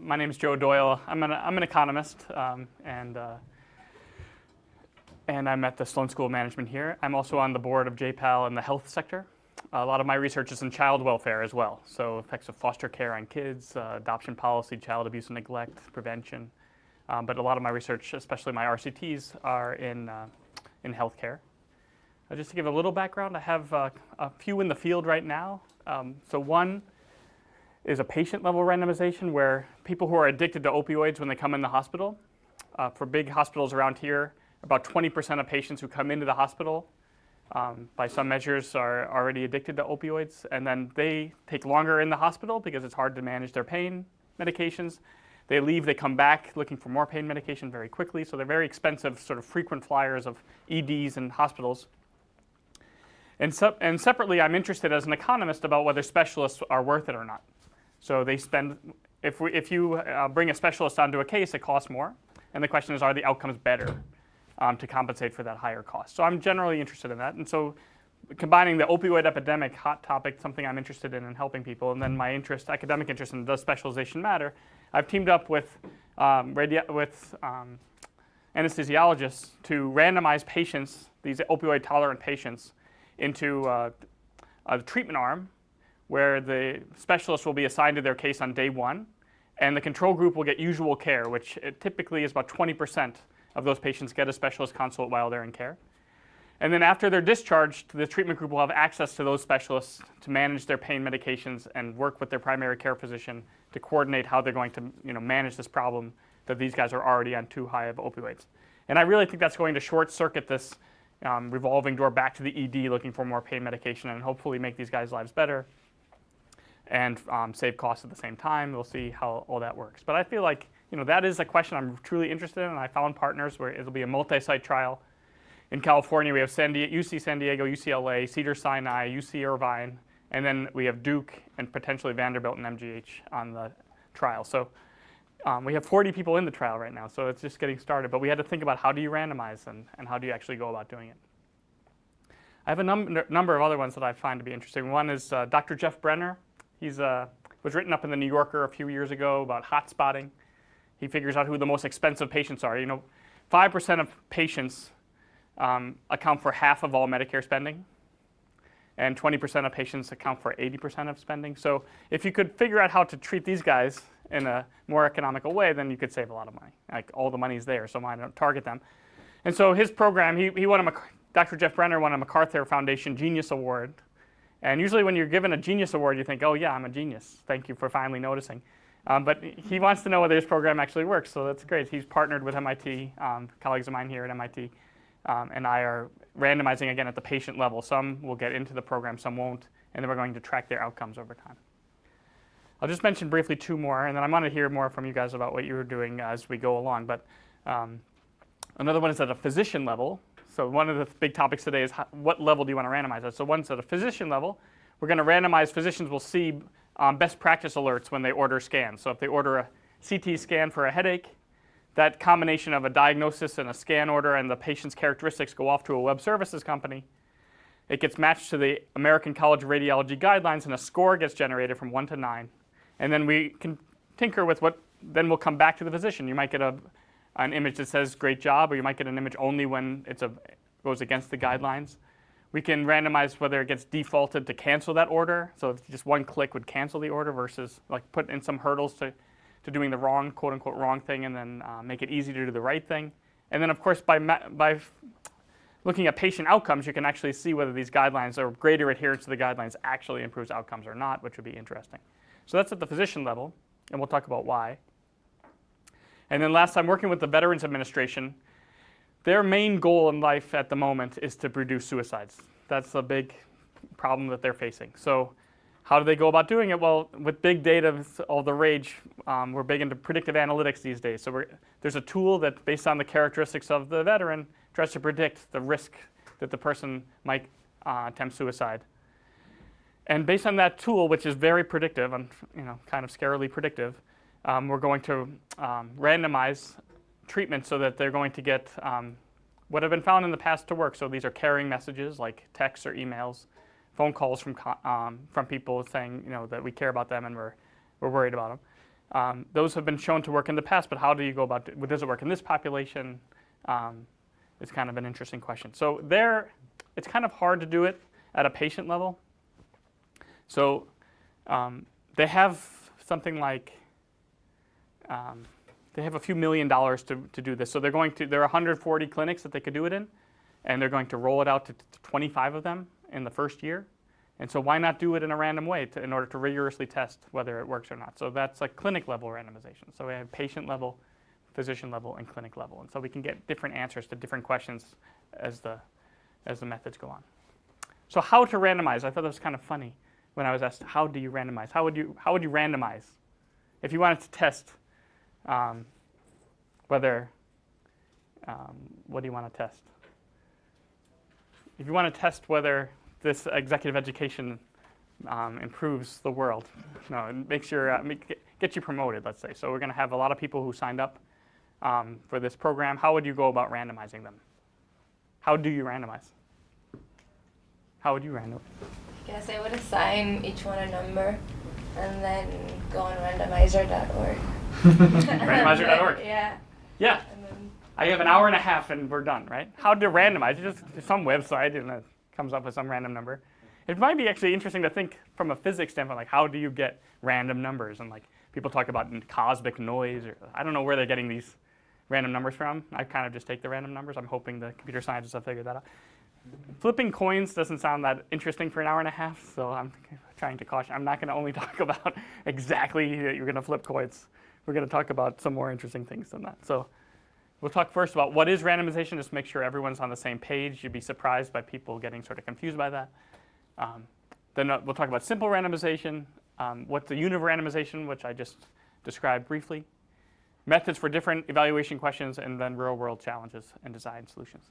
my name is Joe Doyle. I'm an economist, and I'm at the Sloan School of Management here. I'm also on the board of JPAL in the health sector. A lot of my research is in child welfare as well, so effects of foster care on kids, adoption policy, child abuse and neglect, prevention. But a lot of my research, especially my RCTs, are in healthcare. Just to give a little background, I have a few in the field right now. So one is a patient-level randomization where people who are addicted to opioids when they come in the hospital. For big hospitals around here, about 20% of patients who come into the hospital by some measures are already addicted to opioids, and then they take longer in the hospital because it's hard to manage their pain medications. They leave, they come back looking for more pain medication very quickly, so they're very expensive, sort of frequent flyers of EDs and hospitals. And separately, I'm interested as an economist about whether specialists are worth it or not. So they spend, if you bring a specialist onto a case, it costs more, and the question is, are the outcomes better to compensate for that higher cost? So I'm generally interested in that, and so combining the opioid epidemic, hot topic, something I'm interested in helping people, and then my interest, academic interest in does specialization matter, I've teamed up with anesthesiologists to randomize patients, these opioid-tolerant patients, into a treatment arm where the specialist will be assigned to their case on day one, and the control group will get usual care, which typically is about 20% of those patients get a specialist consult while they're in care. And then after they're discharged, the treatment group will have access to those specialists to manage their pain medications and work with their primary care physician to coordinate how they're going to manage this problem that these guys are already on too high of opioids. And I really think that's going to short circuit this revolving door back to the ED looking for more pain medication and hopefully make these guys' lives better and save costs at the same time. We'll see how all that works. But I feel like that is a question I'm truly interested in, and I found partners where it'll be a multi-site trial. In California, we have UC San Diego, UCLA, Cedars-Sinai, UC Irvine, and then we have Duke and potentially Vanderbilt and MGH on the trial. So we have 40 people in the trial right now, so it's just getting started. But we had to think about how do you randomize and how do you actually go about doing it. I have a number of other ones that I find to be interesting. One is Dr. Jeff Brenner. He was written up in the New Yorker a few years ago about hot spotting. He figures out who the most expensive patients are. 5% of patients account for half of all Medicare spending, and 20% of patients account for 80% of spending. So if you could figure out how to treat these guys in a more economical way, then you could save a lot of money. Like, all the money's there, so why not target them? And so his program, he won Dr. Jeff Brenner won a MacArthur Foundation Genius Award. And usually when you're given a Genius Award, you think, oh yeah, I'm a genius. Thank you for finally noticing. But he wants to know whether his program actually works, so that's great. He's partnered with MIT, colleagues of mine here at MIT, and I are randomizing again at the patient level. Some will get into the program, some won't, and then we're going to track their outcomes over time. I'll just mention briefly two more, and then I want to hear more from you guys about what you're doing as we go along. But another one is at a physician level. So one of the big topics today is what level do you want to randomize at? So one's at a physician level. We're going to randomize, physicians will see best practice alerts when they order scans. So if they order a CT scan for a headache, that combination of a diagnosis and a scan order and the patient's characteristics go off to a web services company. It gets matched to the American College of Radiology guidelines, and a score gets generated from 1 to 9. And then we can tinker with then we'll come back to the physician. You might get an image that says great job, or you might get an image only when it goes against the guidelines. We can randomize whether it gets defaulted to cancel that order. So if just one click would cancel the order versus like put in some hurdles to doing the wrong, quote unquote, wrong thing, and then make it easy to do the right thing. And then of course by looking at patient outcomes, you can actually see whether these guidelines or greater adherence to the guidelines actually improves outcomes or not, which would be interesting. So that's at the physician level, and we'll talk about why. And then last time, working with the Veterans Administration, their main goal in life at the moment is to reduce suicides. That's a big problem that they're facing. So how do they go about doing it? Well, with big data, all the rage, we're big into predictive analytics these days. So there's a tool that, based on the characteristics of the veteran, tries to predict the risk that the person might attempt suicide. And based on that tool, which is very predictive and kind of scarily predictive, we're going to randomize treatment so that they're going to get what have been found in the past to work. So these are caring messages like texts or emails, phone calls from people saying that we care about them and we're worried about them. Those have been shown to work in the past, but how do you go about it? Does it work in this population? It's kind of an interesting question. So it's kind of hard to do it at a patient level. So they have something like, they have a few $1 million to do this. So there are 140 clinics that they could do it in, and they're going to roll it out to 25 of them in the first year. And so why not do it in a random way in order to rigorously test whether it works or not? So that's like clinic level randomization. So we have patient level, physician level, and clinic level. And so we can get different answers to different questions as the methods go on. So how to randomize? I thought that was kind of funny when I was asked, how do you randomize? How would you randomize? If you wanted to test whether, what do you want to test? If you want to test whether this executive education improves the world, makes your, gets you promoted, let's say. So we're going to have a lot of people who signed up for this program. How would you go about randomizing them? How do you randomize? How would you randomize? I guess I would assign each one a number and then go on randomizer.org. Randomizer.org? Yeah. Yeah. I have an hour and a half and we're done, right? How to randomize? Just some website and it comes up with some random number. It might be actually interesting to think from a physics standpoint, like how do you get random numbers? And like people talk about cosmic noise, or I don't know where they're getting these random numbers from. I kind of just take the random numbers. I'm hoping the computer scientists have figured that out. Flipping coins doesn't sound that interesting for an hour and a half, so I'm trying to caution. I'm not going to only talk about exactly that you're going to flip coins. We're going to talk about some more interesting things than that. So we'll talk first about what is randomization, just to make sure everyone's on the same page. You'd be surprised by people getting sort of confused by that. Then we'll talk about simple randomization, what's the unit of randomization, which I just described briefly, methods for different evaluation questions, and then real-world challenges and design solutions.